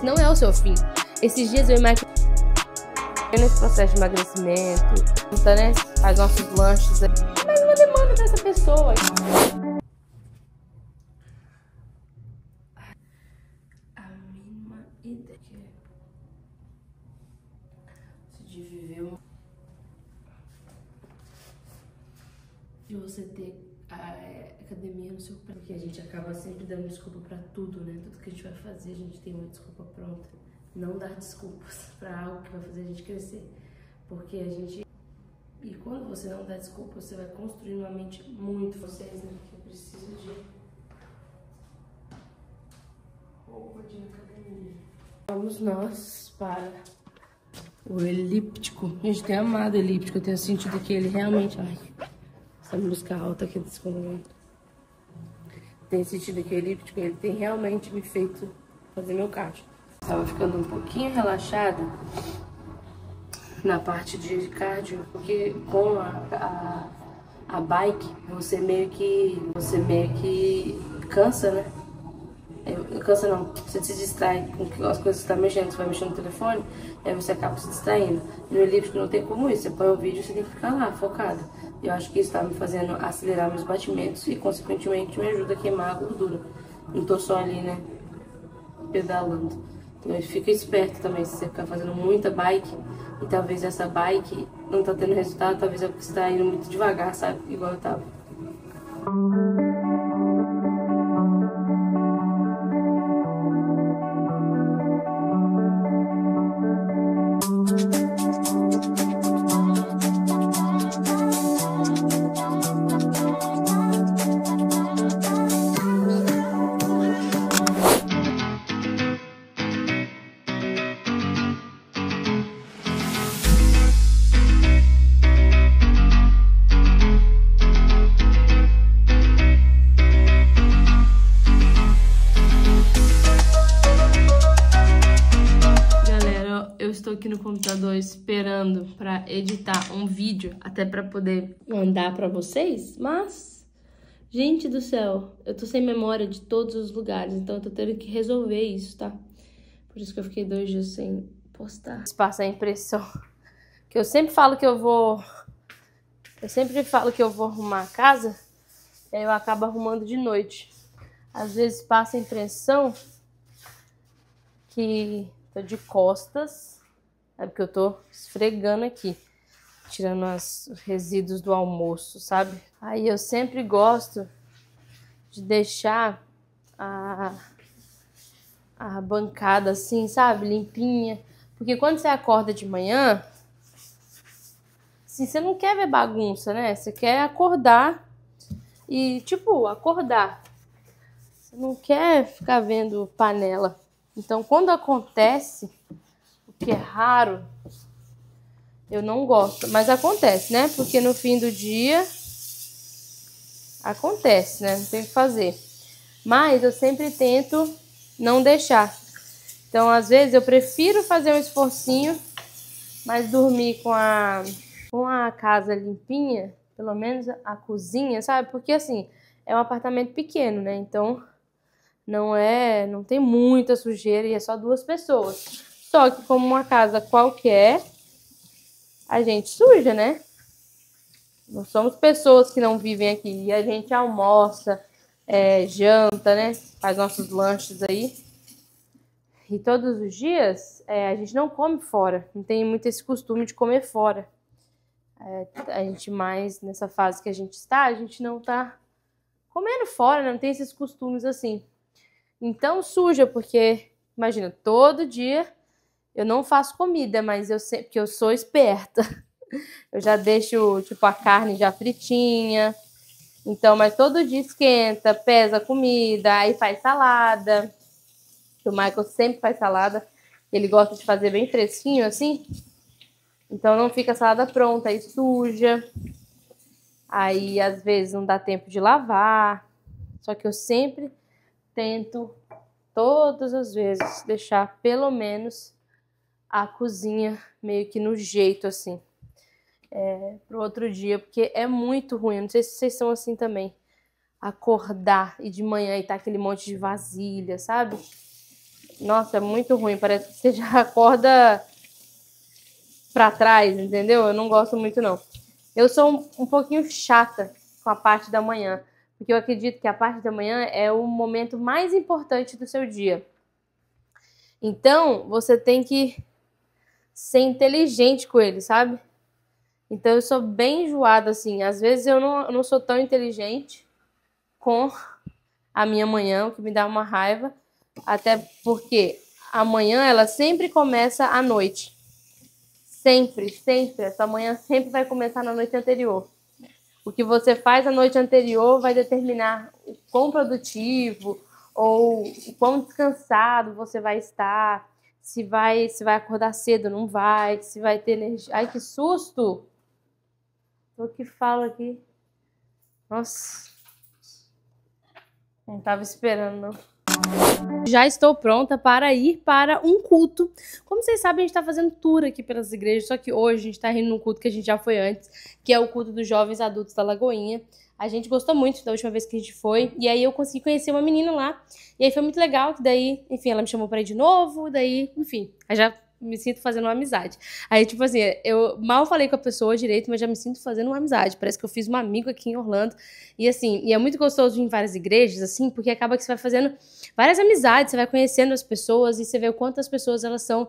Não é o seu fim. Esses dias eu imagino nesse processo de emagrecimento, né? Faz nossos lanches. É mais uma demanda dessa pessoa. A mínima ideia de viver de você ter a academia no seu pé, porque a gente acaba sempre dando desculpa pra tudo, né? Tudo que a gente vai fazer, a gente tem uma desculpa pronta. Não dar desculpas pra algo que vai fazer a gente crescer, porque a gente... E quando você não dá desculpa, você vai construir uma mente muito... Vocês, né? Que eu preciso de roupa de academia. Vamos nós para o elíptico. A gente tem amado o elíptico, eu tenho sentido que ele realmente... Ai, essa música alta aqui desse condomínio. Tem sentido que o elíptico, ele tem realmente me feito fazer meu cardio. Tava ficando um pouquinho relaxada na parte de cardio, porque com a bike você meio que cansa, né? Cansa não, você se distrai com as coisas que você tá mexendo, você vai mexendo no telefone, aí você acaba se distraindo. No elíptico não tem como isso, você põe o vídeo e você tem que ficar lá, focado. Eu acho que isso tá me fazendo acelerar meus batimentos e, consequentemente, me ajuda a queimar a gordura. Não tô só ali, né, pedalando. Então, fica esperto também, se você ficar fazendo muita bike e talvez essa bike não tá tendo resultado, talvez é porque você tá indo muito devagar, sabe? Igual eu tava. Eu estou aqui no computador esperando para editar um vídeo, até para poder mandar para vocês, mas, gente do céu, eu tô sem memória de todos os lugares, então eu tô tendo que resolver isso, tá? Por isso que eu fiquei 2 dias sem postar. Passa a impressão que eu sempre falo que eu vou arrumar a casa, e aí eu acabo arrumando de noite. Às vezes passa a impressão que tô de costas, é porque eu tô esfregando aqui, tirando os resíduos do almoço, sabe? Aí eu sempre gosto de deixar a bancada assim, sabe? Limpinha. Porque quando você acorda de manhã, assim, você não quer ver bagunça, né? Você quer acordar e, tipo, acordar. Você não quer ficar vendo panela. Então, quando acontece, o que é raro, eu não gosto. Mas acontece, né? Porque no fim do dia, acontece, né? Não tem o que fazer. Mas eu sempre tento não deixar. Então, às vezes, eu prefiro fazer um esforcinho, mas dormir com a casa limpinha, pelo menos a cozinha, sabe? Porque, assim, é um apartamento pequeno, né? Então... não tem muita sujeira e é só 2 pessoas. Só que como uma casa qualquer, a gente suja, né? Nós somos pessoas que não vivem aqui. E a gente almoça, janta, né? Faz nossos lanches aí. E todos os dias a gente não come fora. Não tem muito esse costume de comer fora. A gente mais, nessa fase que a gente está, a gente não tá comendo fora, né? Não tem esses costumes assim. Então suja, porque, imagina, todo dia eu não faço comida, mas eu sei, porque eu sou esperta. Eu já deixo, tipo, a carne já fritinha. Então, mas todo dia esquenta, pesa a comida, aí faz salada. O Michael sempre faz salada. Ele gosta de fazer bem fresquinho, assim. Então não fica a salada pronta, aí suja. Aí, às vezes, não dá tempo de lavar. Só que eu sempre... tento, todas as vezes, deixar pelo menos a cozinha meio que no jeito, assim, pro outro dia, porque é muito ruim. Eu não sei se vocês são assim também. Acordar e de manhã e tá aquele monte de vasilha, sabe? Nossa, é muito ruim. Parece que você já acorda pra trás, entendeu? Eu não gosto muito, não. Eu sou um pouquinho chata com a parte da manhã, porque eu acredito que a parte da manhã é o momento mais importante do seu dia. Então, você tem que ser inteligente com ele, sabe? Então, eu sou bem enjoada, assim. Às vezes, eu não sou tão inteligente com a minha manhã, o que me dá uma raiva. Até porque a manhã, ela sempre começa à noite. Sempre, sempre. Essa manhã sempre vai começar na noite anterior. O que você faz na noite anterior vai determinar o quão produtivo ou o quão descansado você vai estar, se vai acordar cedo ou não vai, se vai ter energia. Ai, que susto! O que falo aqui? Nossa, não estava esperando, não. Já estou pronta para ir para um culto. Como vocês sabem, a gente está fazendo tour aqui pelas igrejas, só que hoje a gente está indo num culto que a gente já foi antes, que é o culto dos jovens adultos da Lagoinha. A gente gostou muito da última vez que a gente foi, e aí eu consegui conhecer uma menina lá, e aí foi muito legal, que daí, enfim, ela me chamou para ir de novo, daí, enfim, aí já me sinto fazendo uma amizade. Aí, tipo assim, eu mal falei com a pessoa direito, mas já me sinto fazendo uma amizade. Parece que eu fiz um amigo aqui em Orlando. E assim, e é muito gostoso ir em várias igrejas, assim, porque acaba que você vai fazendo várias amizades, você vai conhecendo as pessoas e você vê o quanto as pessoas, elas são...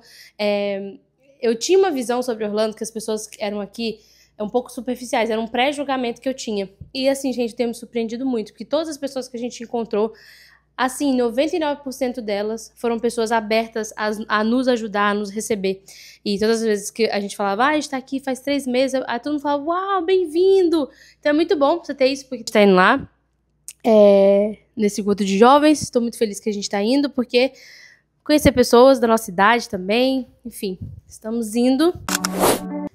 Eu tinha uma visão sobre Orlando, que as pessoas que eram aqui um pouco superficiais, era um pré-julgamento que eu tinha. E assim, gente, tem me surpreendido muito, porque todas as pessoas que a gente encontrou, assim, 99% delas foram pessoas abertas a nos ajudar, a nos receber. E todas as vezes que a gente falava, a gente tá aqui faz 3 meses, aí todo mundo falava, uau, bem-vindo! Então é muito bom você ter isso, porque a gente tá indo lá, nesse culto de jovens. Estou muito feliz que a gente tá indo, porque conhecer pessoas da nossa idade também, enfim, estamos indo.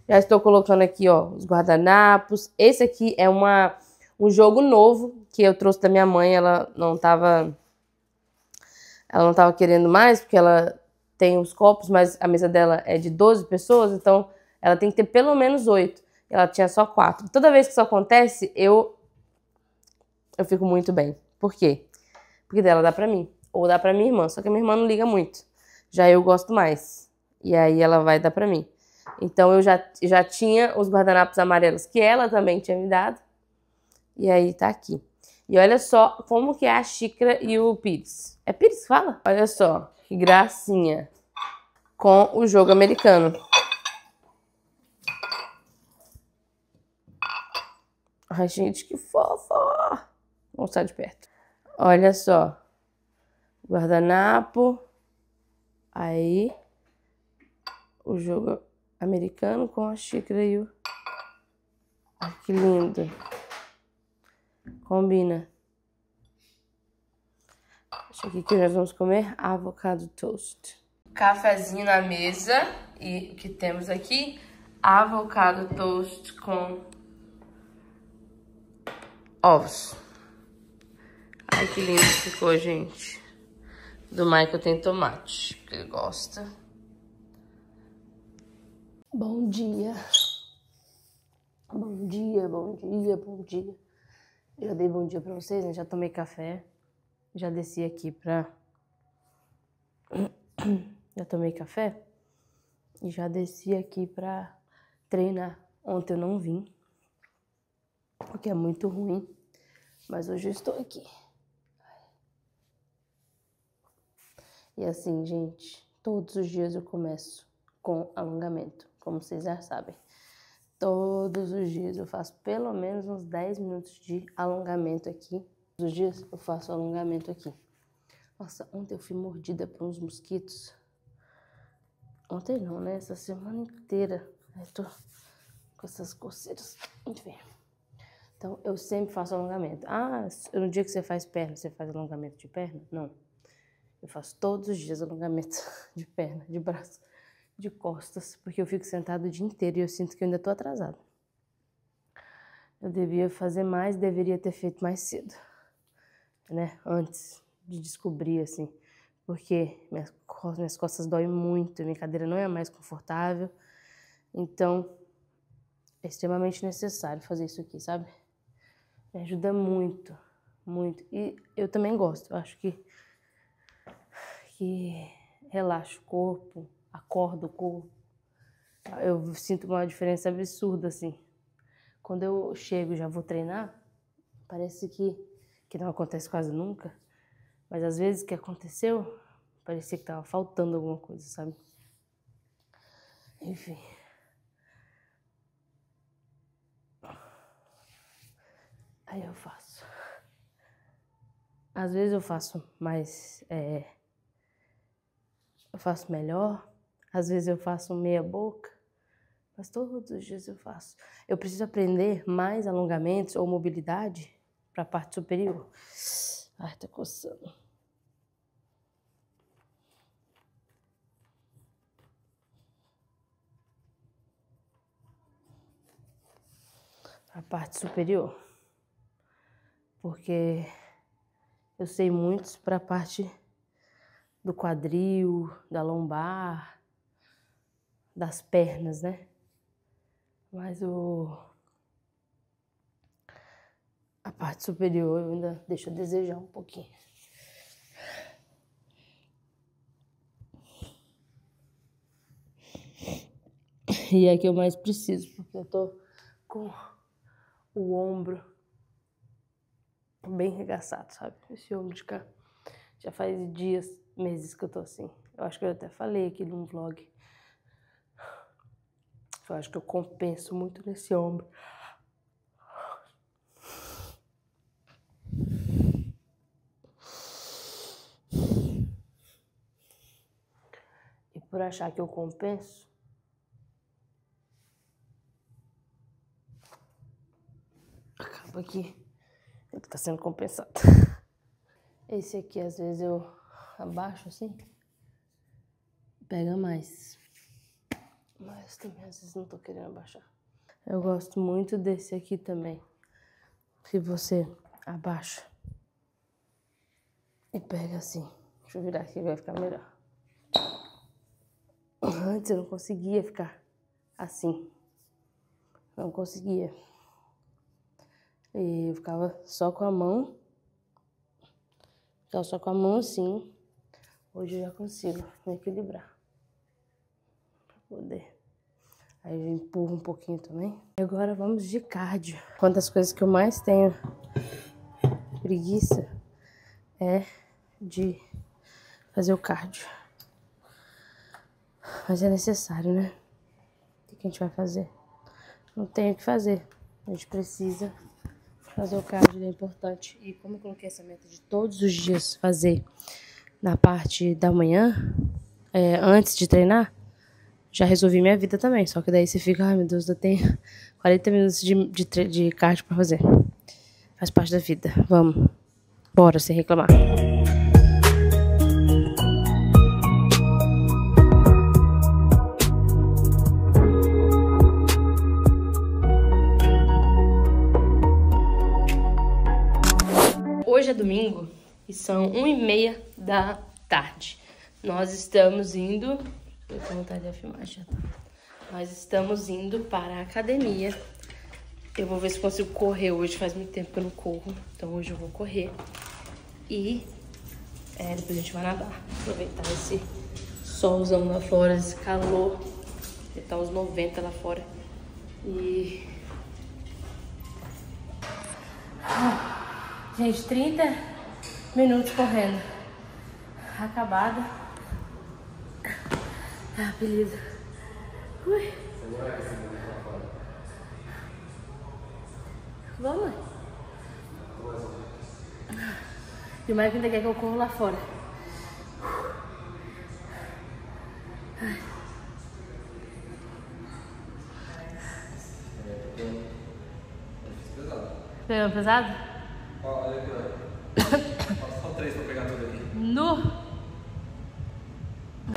Já estou colocando aqui, ó, os guardanapos. Esse aqui é um jogo novo que eu trouxe da minha mãe, ela não tava querendo mais, porque ela tem os copos, mas a mesa dela é de 12 pessoas, então ela tem que ter pelo menos 8. Ela tinha só 4. Toda vez que isso acontece, eu fico muito bem. Por quê? Porque dela dá pra mim, ou dá pra minha irmã, só que a minha irmã não liga muito. Já eu gosto mais. E aí ela vai dar pra mim. Então eu já tinha os guardanapos amarelos que ela também tinha me dado. E aí tá aqui. E olha só como que é a xícara e o pires. É pires que fala? Olha só, que gracinha. Com o jogo americano. Ai, gente, que fofa. Vamos estar de perto. Olha só. Guardanapo. Aí. O jogo americano com a xícara e o... Ai, que lindo. Combina. Deixa aqui que nós vamos comer avocado toast. Cafezinho na mesa. E o que temos aqui? Avocado toast com ovos. Ai, que lindo que ficou, gente. Do Michael tem tomate, porque ele gosta. Bom dia. Bom dia, bom dia, bom dia. Já dei bom dia pra vocês, né? Já tomei café. Já desci aqui pra... Já tomei café. E já desci aqui pra treinar. Ontem eu não vim, porque é muito ruim. Mas hoje eu estou aqui. E assim, gente, todos os dias eu começo com alongamento, como vocês já sabem. Todos os dias eu faço pelo menos uns 10 minutos de alongamento aqui. Todos os dias eu faço alongamento aqui. Nossa, ontem eu fui mordida por uns mosquitos. Ontem não, né? Essa semana inteira. Eu tô com essas coceiras. Enfim. Então, eu sempre faço alongamento. Ah, no dia que você faz perna, você faz alongamento de perna? Não. Eu faço todos os dias alongamento de perna, de braço, de costas, porque eu fico sentada o dia inteiro e eu sinto que eu ainda tô atrasada. Eu devia fazer mais, deveria ter feito mais cedo, né? Antes de descobrir, assim, porque minhas costas doem muito, minha cadeira não é mais confortável, então é extremamente necessário fazer isso aqui, sabe? Me ajuda muito, muito. E eu também gosto, eu acho que relaxa o corpo, acorda o corpo. Eu sinto uma diferença absurda, assim. Quando eu chego e já vou treinar, parece que não acontece quase nunca. Mas às vezes que aconteceu, parecia que tava faltando alguma coisa, sabe? Enfim. Aí eu faço. Às vezes eu faço mais... eu faço melhor. Às vezes eu faço meia boca. Mas todos os dias eu faço. Eu preciso aprender mais alongamentos ou mobilidade para a parte superior. Ai, tá coçando. A parte superior. Porque eu sei muitos para a parte do quadril, da lombar, das pernas, né? Mas a parte superior eu ainda deixo a desejar um pouquinho. E é que eu mais preciso, porque eu tô com o ombro bem regaçado, sabe? Esse ombro de cá. Já faz dias, meses que eu tô assim. Eu acho que eu até falei aqui num vlog. Eu acho que eu compenso muito nesse ombro. E por achar que eu compenso, acaba que ele tá sendo compensado. Esse aqui, às vezes, eu abaixo assim, pega mais. Mas também, às vezes, não tô querendo abaixar. Eu gosto muito desse aqui também. Que você abaixa e pega assim. Deixa eu virar aqui, vai ficar melhor. Antes eu não conseguia ficar assim. Não conseguia. E eu ficava só com a mão. Ficava só com a mão assim. Hoje eu já consigo me equilibrar. Pra poder. Aí eu empurro um pouquinho também. E agora vamos de cardio. Uma das coisas que eu mais tenho preguiça é de fazer o cardio. Mas é necessário, né? O que a gente vai fazer? Não tem o que fazer. A gente precisa fazer o cardio, é importante. E como eu coloquei essa meta de todos os dias fazer na parte da manhã, antes de treinar, já resolvi minha vida também. Só que daí você fica, ai meu Deus, eu tenho 40 minutos de cardio pra fazer. Faz parte da vida. Vamos. Bora, sem reclamar. Hoje é domingo e são 1h30 da tarde. Nós estamos indo... Eu tenho vontade de filmar já. Nós estamos indo para a academia. Eu vou ver se consigo correr hoje. Faz muito tempo que eu não corro. Então hoje eu vou correr. E depois a gente vai nadar. Aproveitar esse solzão lá fora, esse calor. Tá uns 90 lá fora. E... gente, 30 minutos correndo. Acabada. Ah, beleza. Ui. Vamos. E o Mike ainda quer que eu corra lá fora. Pegando pesado? Olha aqui, ó. Só 3 pra pegar tudo aqui. No!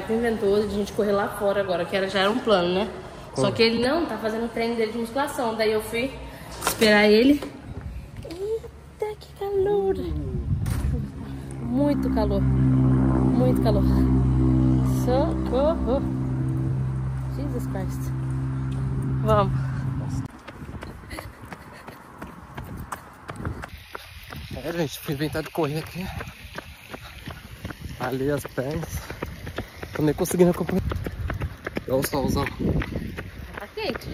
Ele inventou de a gente correr lá fora agora, que já era um plano, né? Só que ele não tá fazendo o treino dele de musculação. Daí eu fui esperar ele. Eita, que calor! Muito calor. Muito calor. Socorro! Jesus Christ. Vamos. Gente, fui inventar de correr aqui. Ali as pernas. Tô nem conseguindo acompanhar. Olha o solzão. Tá quente.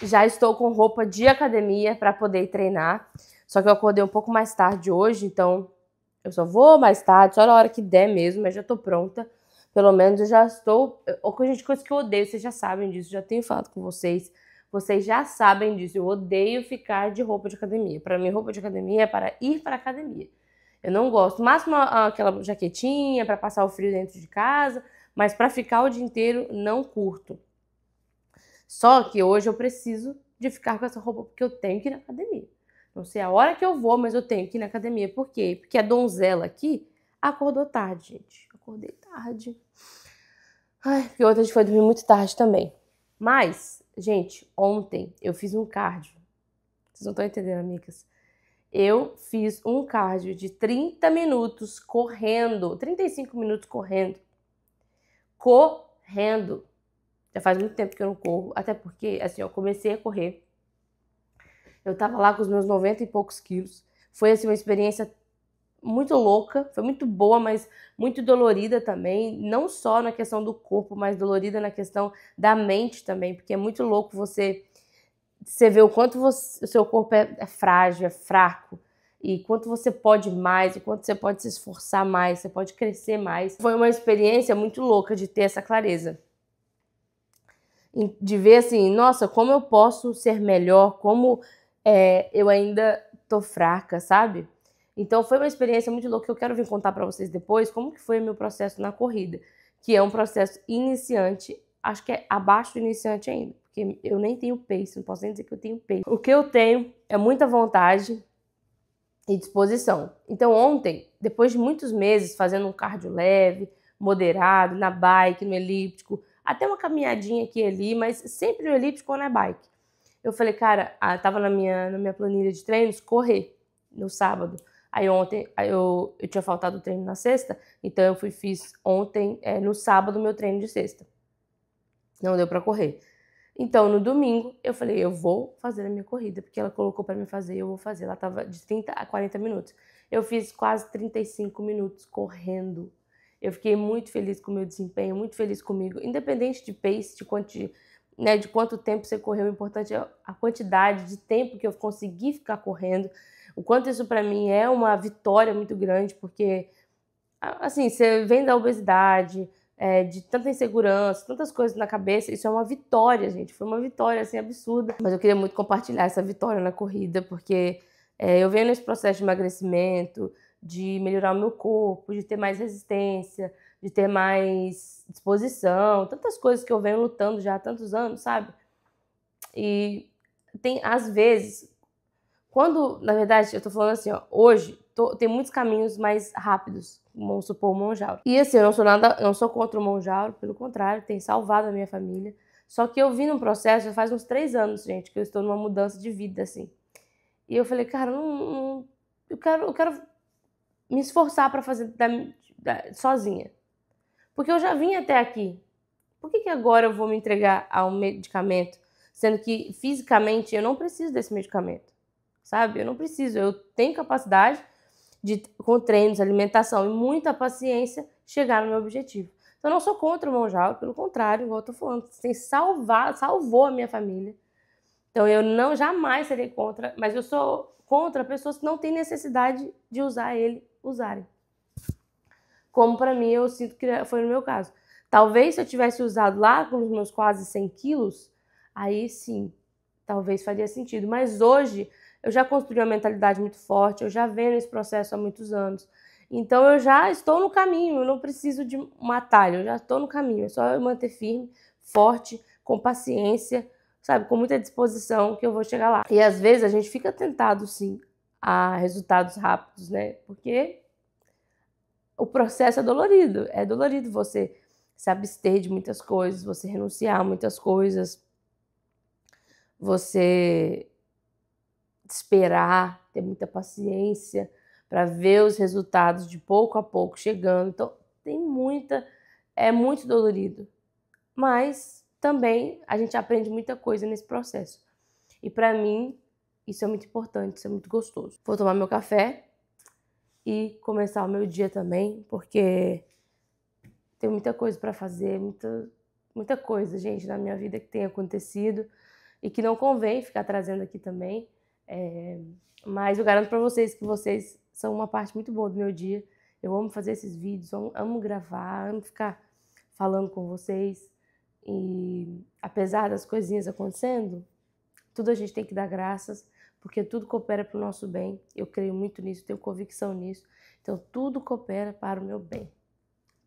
Já estou com roupa de academia para poder treinar. Só que eu acordei um pouco mais tarde hoje, então eu só vou mais tarde, só na hora que der mesmo, mas já tô pronta. Pelo menos eu já estou... Gente, coisa que eu odeio, vocês já sabem disso, já tenho falado com vocês. Vocês já sabem disso, eu odeio ficar de roupa de academia. Para mim, roupa de academia é para ir para academia. Eu não gosto. Máximo aquela jaquetinha para passar o frio dentro de casa, mas para ficar o dia inteiro, não curto. Só que hoje eu preciso de ficar com essa roupa porque eu tenho que ir na academia. Não sei a hora que eu vou, mas eu tenho que ir na academia. Por quê? Porque a donzela aqui acordou tarde, gente. Acordei tarde. Ai, porque ontem a gente foi dormir muito tarde também. Mas, gente, ontem eu fiz um cardio. Vocês não estão entendendo, amigas? Eu fiz um cardio de 30 minutos correndo. 35 minutos correndo. Correndo. Já faz muito tempo que eu não corro. Até porque, assim, eu comecei a correr. Eu tava lá com os meus 90 e poucos quilos. Foi, assim, uma experiência muito louca. Foi muito boa, mas muito dolorida também. Não só na questão do corpo, mas dolorida na questão da mente também. Porque é muito louco você ver o quanto o seu corpo é frágil, é fraco. E quanto você pode mais, e quanto você pode se esforçar mais, você pode crescer mais. Foi uma experiência muito louca de ter essa clareza. De ver assim, nossa, como eu posso ser melhor, como eu ainda tô fraca, sabe? Então foi uma experiência muito louca que eu quero vir contar pra vocês depois, como que foi o meu processo na corrida, que é um processo iniciante, acho que é abaixo do iniciante ainda, porque eu nem tenho pace, não posso nem dizer que eu tenho pace. O que eu tenho é muita vontade e disposição. Então ontem, depois de muitos meses fazendo um cardio leve, moderado, na bike, no elíptico, até uma caminhadinha aqui e ali, mas sempre no elíptico ou na bike. Eu falei, cara, tava na minha planilha de treinos, correr no sábado. Aí ontem, eu tinha faltado o treino na sexta, então eu fiz ontem, no sábado, meu treino de sexta. Não deu pra correr. Então, no domingo, eu falei, eu vou fazer a minha corrida, porque ela colocou pra mim fazer, eu vou fazer. Ela tava de 30 a 40 minutos. Eu fiz quase 35 minutos correndo. Eu fiquei muito feliz com o meu desempenho, muito feliz comigo. Independente de pace, de quanto tempo você correu, o importante é a quantidade de tempo que eu consegui ficar correndo. O quanto isso pra mim é uma vitória muito grande, porque, assim, você vem da obesidade, de tanta insegurança, tantas coisas na cabeça, isso é uma vitória, gente. Foi uma vitória, assim, absurda. Mas eu queria muito compartilhar essa vitória na corrida, porque eu venho nesse processo de emagrecimento, de melhorar o meu corpo, de ter mais resistência, de ter mais disposição, tantas coisas que eu venho lutando já há tantos anos, sabe? E tem, às vezes, quando, na verdade, eu tô falando assim, ó, hoje, tem muitos caminhos mais rápidos, vamos supor, o Monjauro. E assim, eu não sou contra o Monjauro, pelo contrário, tem salvado a minha família. Só que eu vim num processo, já faz uns 3 anos, gente, que eu estou numa mudança de vida, assim. E eu falei, cara, eu quero me esforçar para fazer sozinha. Porque eu já vim até aqui. Por que agora eu vou me entregar a um medicamento, sendo que fisicamente eu não preciso desse medicamento? Sabe? Eu não preciso. Eu tenho capacidade de, com treinos, alimentação e muita paciência, chegar no meu objetivo. Então eu não sou contra o Monjauro, pelo contrário, igual eu tô falando, salvou a minha família. Então eu jamais serei contra, mas eu sou contra pessoas que não têm necessidade de usar ele, usarem. Como para mim, eu sinto que foi no meu caso. Talvez se eu tivesse usado lá com os meus quase 100 quilos, aí sim, talvez faria sentido. Mas hoje, eu já construí uma mentalidade muito forte, eu já venho nesse processo há muitos anos. Então eu já estou no caminho, eu não preciso de um atalho, eu já estou no caminho. É só eu manter firme, forte, com paciência, sabe, com muita disposição que eu vou chegar lá. E às vezes a gente fica tentado, sim, a resultados rápidos, né? Porque o processo é dolorido você se abster de muitas coisas, você renunciar a muitas coisas, você esperar, ter muita paciência para ver os resultados de pouco a pouco chegando. Então, é muito dolorido. Mas também a gente aprende muita coisa nesse processo. E para mim, isso é muito importante, isso é muito gostoso. Vou tomar meu café e começar o meu dia também, porque tenho muita coisa para fazer, muita coisa, gente, na minha vida que tem acontecido e que não convém ficar trazendo aqui também. Mas eu garanto para vocês que vocês são uma parte muito boa do meu dia. Eu amo fazer esses vídeos, amo gravar, amo ficar falando com vocês. E apesar das coisinhas acontecendo, tudo a gente tem que dar graças, porque tudo coopera para o nosso bem. Eu creio muito nisso, tenho convicção nisso. Então tudo coopera para o meu bem.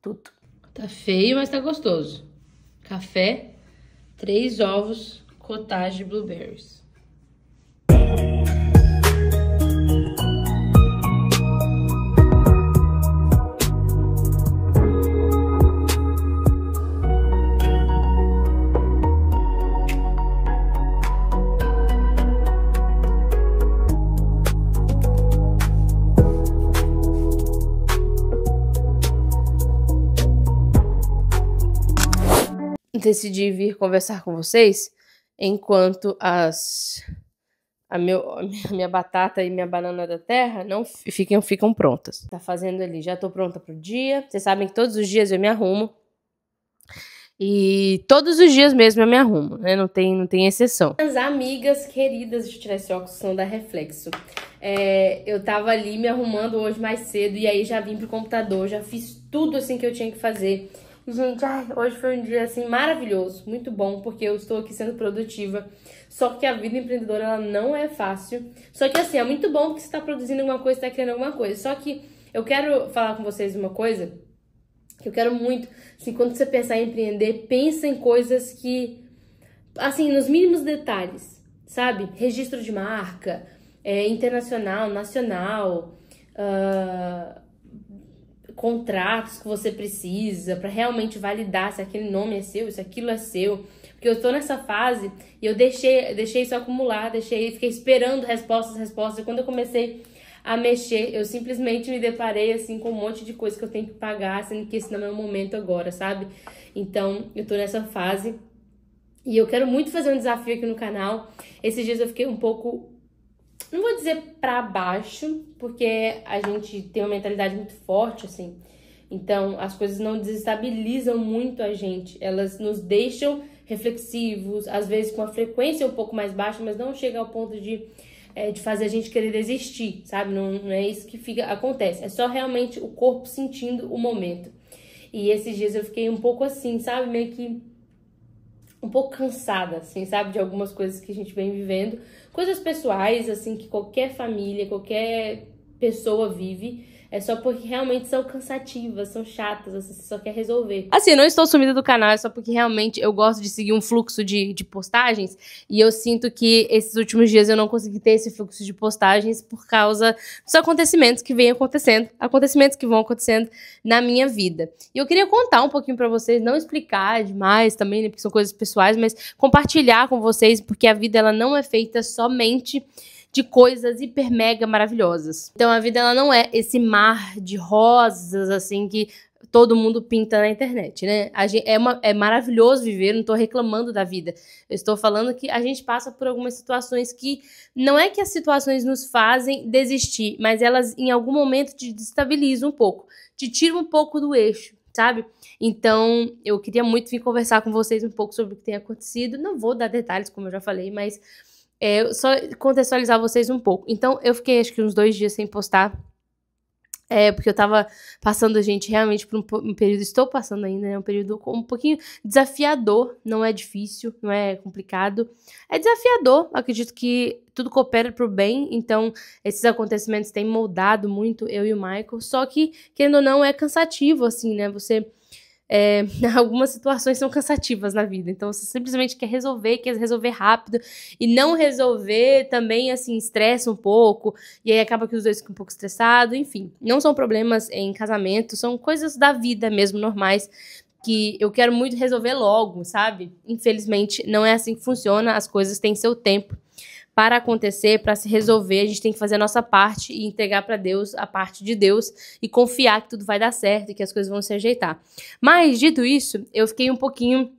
Tudo. Tá feio, mas tá gostoso. Café, 3 ovos, cottage de blueberries. Decidi vir conversar com vocês enquanto a minha batata e minha banana da terra não ficam prontas. Tá fazendo ali, já tô pronta pro dia. Vocês sabem que todos os dias eu me arrumo. E todos os dias mesmo eu me arrumo, né? Não tem exceção. As amigas queridas, deixa eu tirar esse óculos, são da Reflexo. Eu tava ali me arrumando hoje mais cedo e aí já vim pro computador, já fiz tudo assim que eu tinha que fazer. Gente, hoje foi um dia, assim, maravilhoso, muito bom, porque eu estou aqui sendo produtiva. Só que a vida empreendedora, ela não é fácil. Só que, assim, é muito bom porque você está produzindo alguma coisa, está criando alguma coisa. Só que eu quero falar com vocês uma coisa que eu quero muito, assim, quando você pensar em empreender, pensa em coisas que, assim, nos mínimos detalhes, sabe? Registro de marca, internacional, nacional, contratos que você precisa para realmente validar se aquele nome é seu, se aquilo é seu. Porque eu tô nessa fase e eu deixei isso acumular, fiquei esperando respostas. E quando eu comecei a mexer, eu simplesmente me deparei assim com um monte de coisa que eu tenho que pagar, sendo que esse não é o meu momento agora, sabe? Então, eu tô nessa fase e eu quero muito fazer um desafio aqui no canal. Esses dias eu fiquei um pouco, não vou dizer pra baixo, porque a gente tem uma mentalidade muito forte, assim. Então, as coisas não desestabilizam muito a gente. Elas nos deixam reflexivos, às vezes com a frequência um pouco mais baixa, mas não chega ao ponto de fazer a gente querer desistir, sabe? Não é isso que acontece. É só realmente o corpo sentindo o momento. E esses dias eu fiquei um pouco assim, sabe? Meio que um pouco cansada, assim, sabe? De algumas coisas que a gente vem vivendo. Coisas pessoais, assim, que qualquer família, qualquer pessoa vive. É só porque realmente são cansativas, são chatas, assim, você só quer resolver. Assim, eu não estou sumida do canal, é só porque realmente eu gosto de seguir um fluxo de postagens. E eu sinto que esses últimos dias eu não consegui ter esse fluxo de postagens por causa dos acontecimentos que vêm acontecendo. Acontecimentos que vão acontecendo na minha vida. E eu queria contar um pouquinho pra vocês, não explicar demais também, né, porque são coisas pessoais, mas compartilhar com vocês, porque a vida ela não é feita somente de coisas hiper mega maravilhosas. Então a vida ela não é esse mar de rosas assim que todo mundo pinta na internet, né? É maravilhoso viver, não tô reclamando da vida. Eu estou falando que a gente passa por algumas situações que não é que as situações nos fazem desistir, mas elas em algum momento te destabilizam um pouco, te tiram um pouco do eixo, sabe? Então eu queria muito vir conversar com vocês um pouco sobre o que tem acontecido. Não vou dar detalhes, como eu já falei, mas só contextualizar vocês um pouco. Então, eu fiquei acho que uns 2 dias sem postar. Porque eu tava passando, gente, realmente por um período, estou passando ainda, né? Um período um pouquinho desafiador. Não é difícil, não é complicado. É desafiador. Acredito que tudo coopera pro bem. Então, esses acontecimentos têm moldado muito eu e o Michael. Só que, querendo ou não, é cansativo, assim, né? Algumas situações são cansativas na vida, então você simplesmente quer resolver rápido, e não resolver também, assim, estressa um pouco, e aí acaba que os dois ficam um pouco estressados, enfim. Não são problemas em casamento, são coisas da vida mesmo, normais, que eu quero muito resolver logo, sabe? Infelizmente, não é assim que funciona, as coisas têm seu tempo para acontecer, para se resolver. A gente tem que fazer a nossa parte e entregar para Deus a parte de Deus e confiar que tudo vai dar certo e que as coisas vão se ajeitar. Mas, dito isso, eu fiquei um pouquinho,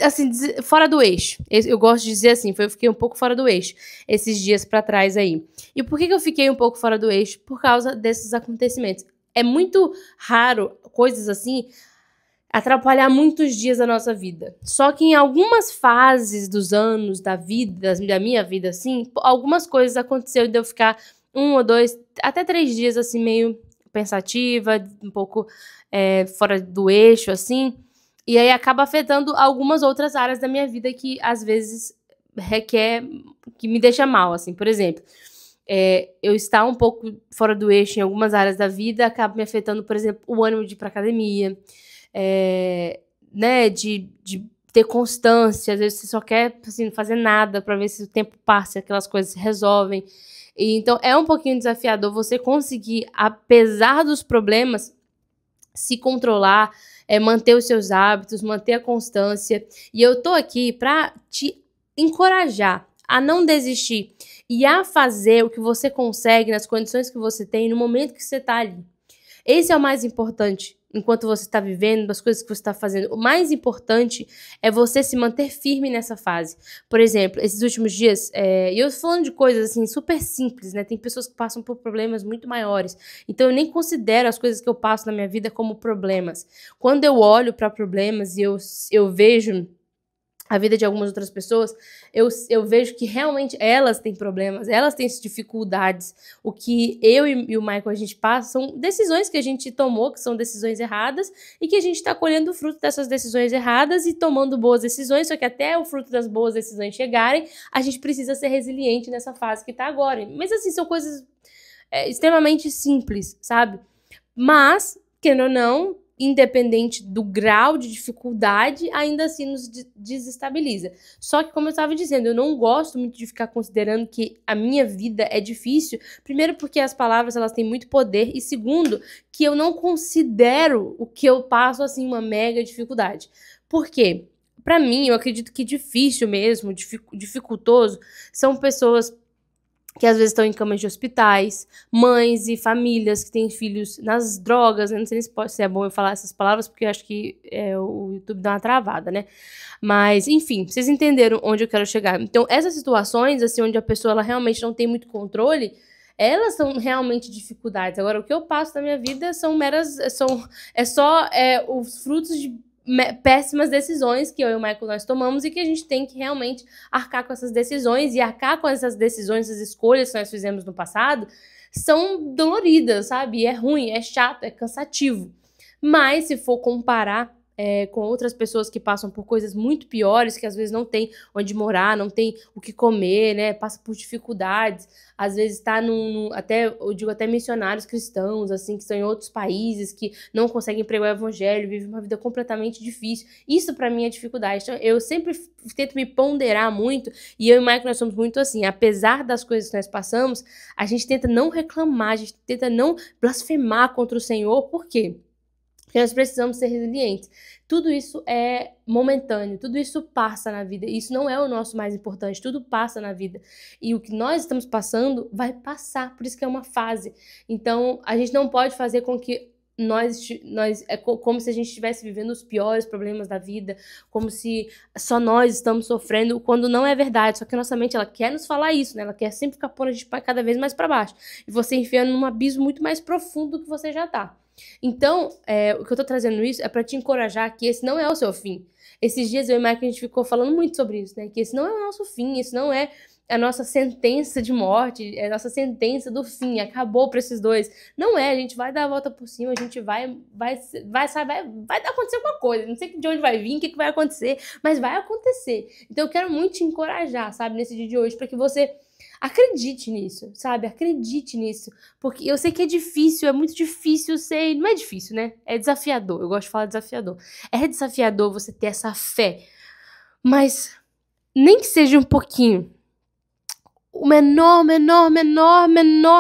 assim, fora do eixo. Eu gosto de dizer assim, eu fiquei um pouco fora do eixo esses dias para trás aí. E por que eu fiquei um pouco fora do eixo? Por causa desses acontecimentos. é muito raro coisas assim atrapalhar muitos dias da nossa vida. Só que em algumas fases dos anos da vida, da minha vida, assim, algumas coisas aconteceram de eu ficar 1 ou 2, até 3 dias, assim, meio pensativa, um pouco fora do eixo, assim. E aí acaba afetando algumas outras áreas da minha vida que, às vezes, requer, que me deixa mal, assim. Por exemplo, eu estar um pouco fora do eixo em algumas áreas da vida acaba me afetando, por exemplo, o ânimo de ir pra academia, né, de ter constância. Às vezes você só quer, assim, não fazer nada pra ver se o tempo passa, aquelas coisas se resolvem. E, então, é um pouquinho desafiador você conseguir, apesar dos problemas, se controlar, manter os seus hábitos, manter a constância. E eu tô aqui pra te encorajar a não desistir e a fazer o que você consegue nas condições que você tem no momento que você tá ali. Esse é o mais importante enquanto você está vivendo, das coisas que você está fazendo. O mais importante é você se manter firme nessa fase. Por exemplo, esses últimos dias, e eu tô falando de coisas assim super simples, né? Tem pessoas que passam por problemas muito maiores. Então eu nem considero as coisas que eu passo na minha vida como problemas. Quando eu olho para problemas e eu vejo a vida de algumas outras pessoas, eu vejo que realmente elas têm problemas, elas têm dificuldades. O que eu e o Michael a gente passa são decisões que a gente tomou, que são decisões erradas, e que a gente está colhendo o fruto dessas decisões erradas e tomando boas decisões, só que até o fruto das boas decisões chegarem, a gente precisa ser resiliente nessa fase que está agora. Mas assim, são coisas extremamente simples, sabe? Mas, querendo ou não, independente do grau de dificuldade, ainda assim nos desestabiliza. Só que, como eu estava dizendo, eu não gosto muito de ficar considerando que a minha vida é difícil. Primeiro, porque as palavras elas têm muito poder. E segundo, que eu não considero o que eu passo assim uma mega dificuldade. Por quê? Pra mim, eu acredito que difícil mesmo, dificultoso, são pessoas que às vezes estão em camas de hospitais, mães e famílias que têm filhos nas drogas, né? Não sei se é bom eu falar essas palavras, porque eu acho que o YouTube dá uma travada, né? Mas, enfim, vocês entenderam onde eu quero chegar. Então, essas situações, assim, onde a pessoa ela realmente não tem muito controle, elas são realmente dificuldades. Agora, o que eu passo na minha vida são os frutos de péssimas decisões que eu e o Michael nós tomamos e que a gente tem que realmente arcar com essas decisões, e arcar com essas decisões, essas escolhas que nós fizemos no passado são doloridas, sabe? E é ruim, é chato, é cansativo. Mas se for comparar com outras pessoas que passam por coisas muito piores, que às vezes não tem onde morar, não tem o que comer, né? Passa por dificuldades, às vezes tá eu digo até missionários cristãos, assim, que estão em outros países, que não conseguem pregar o evangelho, vivem uma vida completamente difícil. Isso pra mim é dificuldade. Então, eu sempre tento me ponderar muito, e eu e o Michael, nós somos muito assim, apesar das coisas que nós passamos, a gente tenta não reclamar, a gente tenta não blasfemar contra o Senhor. Por quê? Porque nós precisamos ser resilientes. Tudo isso é momentâneo, tudo isso passa na vida. Isso não é o nosso mais importante, tudo passa na vida. E o que nós estamos passando vai passar, por isso que é uma fase. Então, a gente não pode fazer com que como se a gente estivesse vivendo os piores problemas da vida, como se só nós estamos sofrendo, quando não é verdade. Só que a nossa mente, ela quer nos falar isso, né? Ela quer sempre ficar pondo a gente cada vez mais para baixo. E você enfiando num abismo muito mais profundo do que você já tá. Então, o que eu tô trazendo isso é pra te encorajar que esse não é o seu fim. Esses dias eu e o Mike, a gente ficou falando muito sobre isso, né? Que esse não é o nosso fim, isso não é a nossa sentença de morte, é a nossa sentença do fim, acabou pra esses dois. Não é, a gente vai dar a volta por cima, a gente vai acontecer alguma coisa, não sei de onde vai vir, o que vai acontecer, mas vai acontecer. Então eu quero muito te encorajar, sabe, nesse dia de hoje, pra que você acredite nisso, sabe? Acredite nisso. Porque eu sei que é difícil, é muito difícil ser... Não é difícil, né? É desafiador. Eu gosto de falar desafiador. É desafiador você ter essa fé. Mas nem que seja um pouquinho. O menor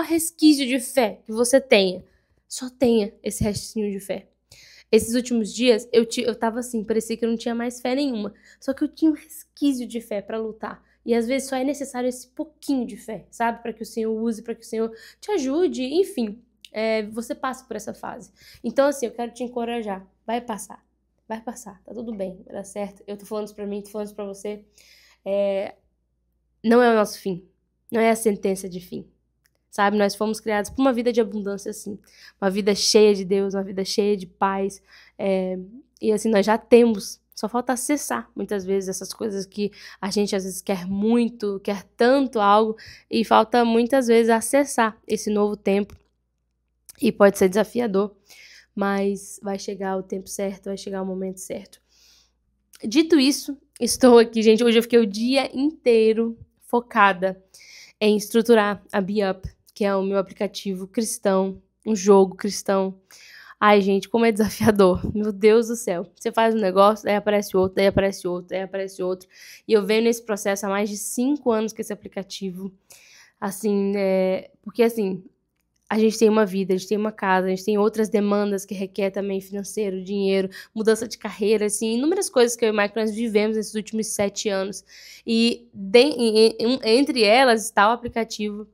resquício de fé que você tenha. Só tenha esse restinho de fé. Esses últimos dias, eu tava assim, parecia que eu não tinha mais fé nenhuma. Só que eu tinha um resquício de fé pra lutar. E às vezes só é necessário esse pouquinho de fé, sabe? Para que o Senhor use, para que o Senhor te ajude, enfim. Você passa por essa fase. Então, assim, eu quero te encorajar. Vai passar, tá tudo bem, vai dar certo. Eu tô falando isso pra mim, tô falando isso pra você. Não é o nosso fim, não é a sentença de fim. sabe? Nós fomos criados para uma vida de abundância, assim. Uma vida cheia de Deus, uma vida cheia de paz. E assim, nós já temos. Só falta acessar, muitas vezes, essas coisas que a gente, às vezes, quer muito, quer tanto algo, e falta, muitas vezes, acessar esse novo tempo. E pode ser desafiador, mas vai chegar o tempo certo, vai chegar o momento certo. Dito isso, estou aqui, gente. Hoje eu fiquei o dia inteiro focada em estruturar a BeUp, que é o meu aplicativo cristão, um jogo cristão. Ai, gente, como é desafiador. Meu Deus do céu. Você faz um negócio, daí aparece outro, daí aparece outro, daí aparece outro. E eu venho nesse processo há mais de 5 anos com esse aplicativo. Assim, porque assim, a gente tem uma vida, a gente tem uma casa, a gente tem outras demandas que requer também financeiro, dinheiro, mudança de carreira, assim, inúmeras coisas que eu e o Mike nós vivemos nesses últimos 7 anos. E entre elas está o aplicativo.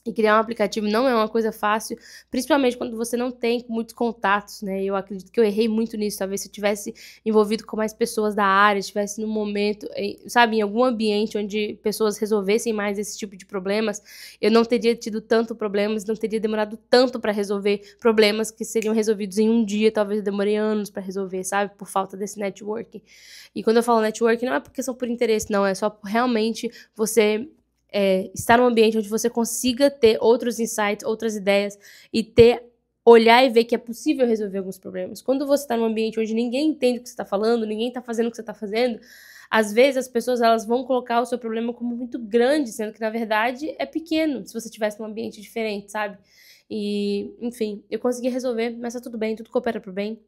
E criar um aplicativo não é uma coisa fácil, principalmente quando você não tem muitos contatos, né? Eu acredito que eu errei muito nisso. Talvez se eu tivesse envolvido com mais pessoas da área, estivesse num momento, sabe, em algum ambiente onde pessoas resolvessem mais esse tipo de problemas, eu não teria tido tanto problemas, não teria demorado tanto para resolver problemas que seriam resolvidos em um dia. Talvez eu demorei anos para resolver, sabe? Por falta desse networking. E quando eu falo networking, não é porque são por interesse, não. É só por realmente você estar num ambiente onde você consiga ter outros insights, outras ideias e olhar e ver que é possível resolver alguns problemas. Quando você está num ambiente onde ninguém entende o que você está falando, ninguém está fazendo o que você está fazendo, às vezes as pessoas elas vão colocar o seu problema como muito grande, sendo que na verdade é pequeno, se você estivesse num ambiente diferente, sabe? E, enfim, eu consegui resolver, mas tá tudo bem, tudo coopera pro bem.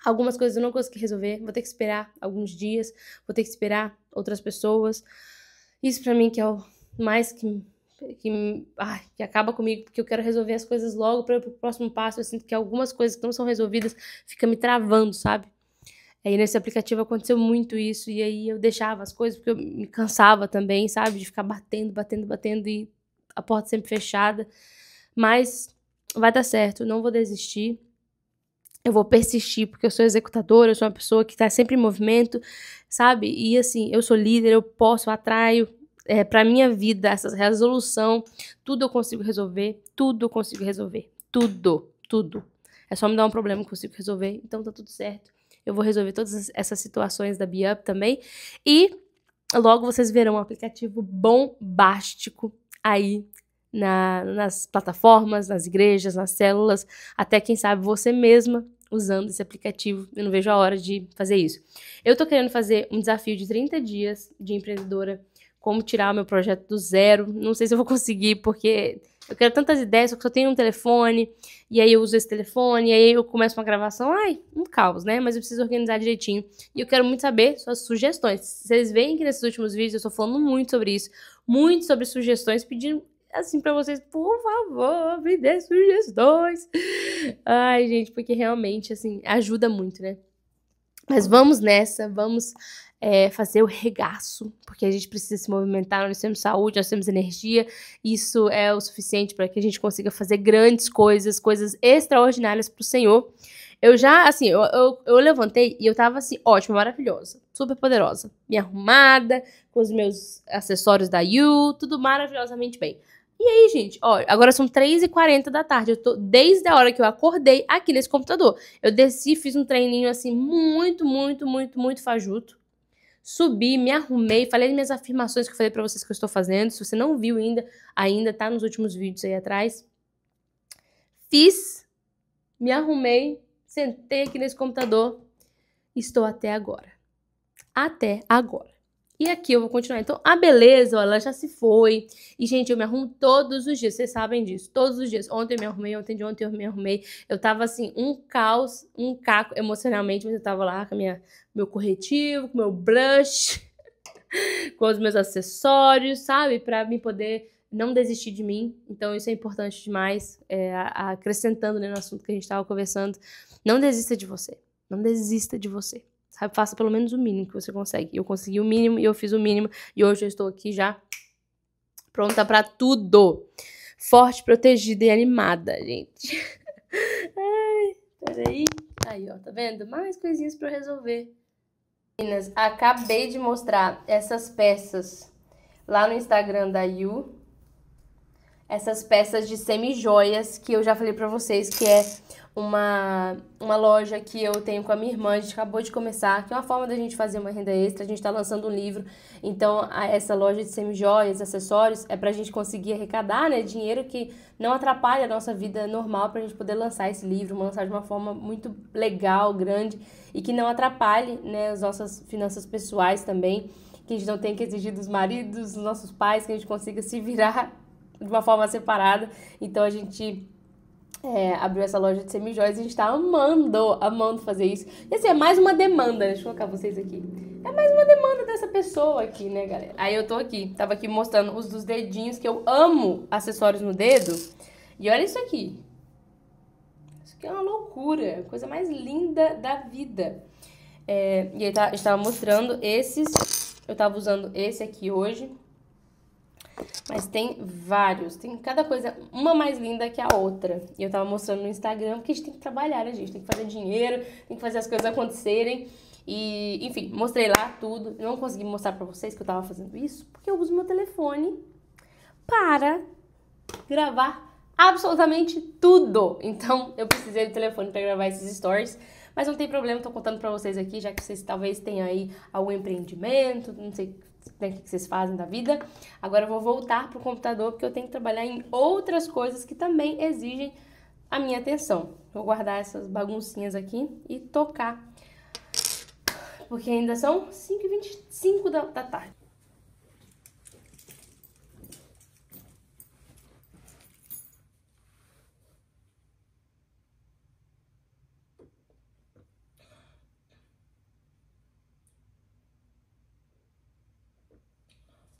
Algumas coisas eu não consegui resolver, vou ter que esperar alguns dias, vou ter que esperar outras pessoas. Isso pra mim que é o mais que acaba comigo, porque eu quero resolver as coisas logo para ir pro próximo passo. Eu sinto que algumas coisas que não são resolvidas ficam me travando, sabe? Aí nesse aplicativo aconteceu muito isso, e aí eu deixava as coisas, porque eu me cansava também, sabe? De ficar batendo e a porta sempre fechada. Mas vai dar certo, eu não vou desistir. Eu vou persistir, porque eu sou executadora, eu sou uma pessoa que tá sempre em movimento, sabe? E assim, eu sou líder, eu atraio pra minha vida essa resolução. Tudo eu consigo resolver, tudo. É só me dar um problema que eu consigo resolver, então tá tudo certo. Eu vou resolver todas essas situações da BeUp também. E logo vocês verão um aplicativo bombástico aí nas plataformas, nas igrejas, nas células, até quem sabe você mesma usando esse aplicativo. Eu não vejo a hora de fazer isso. Eu tô querendo fazer um desafio de 30 dias de empreendedora, como tirar o meu projeto do zero. Não sei se eu vou conseguir, porque eu quero tantas ideias, só que só tenho um telefone, e aí eu uso esse telefone, e aí eu começo uma gravação, um caos, né? Mas eu preciso organizar direitinho. E eu quero muito saber suas sugestões. Vocês veem que nesses últimos vídeos eu estou falando muito sobre isso, muito sobre sugestões, pedindo assim pra vocês, por favor, me dê sugestões. Ai, gente, porque realmente, assim, ajuda muito, né? Mas vamos nessa, vamos fazer o regaço, porque a gente precisa se movimentar, nós temos saúde, nós temos energia, isso é o suficiente para que a gente consiga fazer grandes coisas, coisas extraordinárias pro Senhor. Eu já, assim, eu levantei e eu tava, assim, ótima, maravilhosa, super poderosa, me arrumada, com os meus acessórios da You, tudo maravilhosamente bem. E aí, gente, ó, agora são 3h40 da tarde, eu tô desde a hora que eu acordei aqui nesse computador. Eu desci, fiz um treininho, assim, muito fajuto. Subi, me arrumei, falei as minhas afirmações que eu falei pra vocês que eu estou fazendo. Se você não viu ainda tá nos últimos vídeos aí atrás. Fiz, me arrumei, sentei aqui nesse computador. Estou até agora. Até agora. E aqui eu vou continuar. Então, a beleza, ó, ela já se foi. E, gente, eu me arrumo todos os dias. Vocês sabem disso. Todos os dias. Ontem eu me arrumei, ontem de ontem eu me arrumei. Eu tava, assim, um caos, um caco emocionalmente. Mas eu tava lá com meu corretivo, com meu blush, com os meus acessórios, sabe? Pra me poder não desistir de mim. Então, isso é importante demais. Acrescentando, né, no assunto que a gente tava conversando. Não desista de você. Não desista de você. Sabe, faça pelo menos o mínimo que você consegue. Eu consegui o mínimo e eu fiz o mínimo. E hoje eu estou aqui já pronta pra tudo. Forte, protegida e animada, gente. Ai, peraí. Aí, ó, tá vendo? Mais coisinhas pra eu resolver. Meninas, acabei de mostrar essas peças lá no Instagram da You. essas peças de semi-joias que eu já falei pra vocês, que é uma loja que eu tenho com a minha irmã, a gente acabou de começar, que é uma forma da gente fazer uma renda extra, a gente tá lançando um livro, então essa loja de semi-joias, acessórios, é pra gente conseguir arrecadar, né, dinheiro que não atrapalha a nossa vida normal, pra gente poder lançar esse livro, lançar de uma forma muito legal, grande, e que não atrapalhe, né, as nossas finanças pessoais também, que a gente não tem que exigir dos maridos, dos nossos pais, que a gente consiga se virar de uma forma separada. Então a gente abriu essa loja de semi-joias e a gente tá amando fazer isso. E assim, é mais uma demanda, deixa eu colocar vocês aqui. É mais uma demanda dessa pessoa aqui, né, galera? Aí eu tô aqui, tava aqui mostrando os dos dedinhos, que eu amo acessórios no dedo. E olha isso aqui. Isso aqui é uma loucura, coisa mais linda da vida. E aí a gente tava mostrando esses, eu tava usando esse aqui hoje. Mas tem vários, tem cada coisa, uma mais linda que a outra. E eu tava mostrando no Instagram, porque a gente tem que trabalhar, né, gente? Tem que fazer dinheiro, tem que fazer as coisas acontecerem. E, enfim, mostrei lá tudo. Eu não consegui mostrar pra vocês que eu tava fazendo isso, porque eu uso meu telefone para gravar absolutamente tudo. Então, eu precisei do telefone pra gravar esses stories. Mas não tem problema, tô contando pra vocês aqui, já que vocês talvez tenham aí algum empreendimento, não sei o que vocês fazem da vida. Agora eu vou voltar pro computador, porque eu tenho que trabalhar em outras coisas que também exigem a minha atenção. Vou guardar essas baguncinhas aqui e tocar, porque ainda são 5h25 da tarde.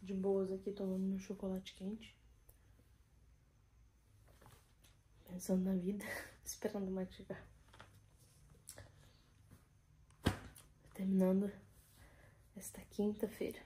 De boas aqui, tomando meu chocolate quente. Pensando na vida, esperando o Mike chegar. Terminando esta quinta-feira.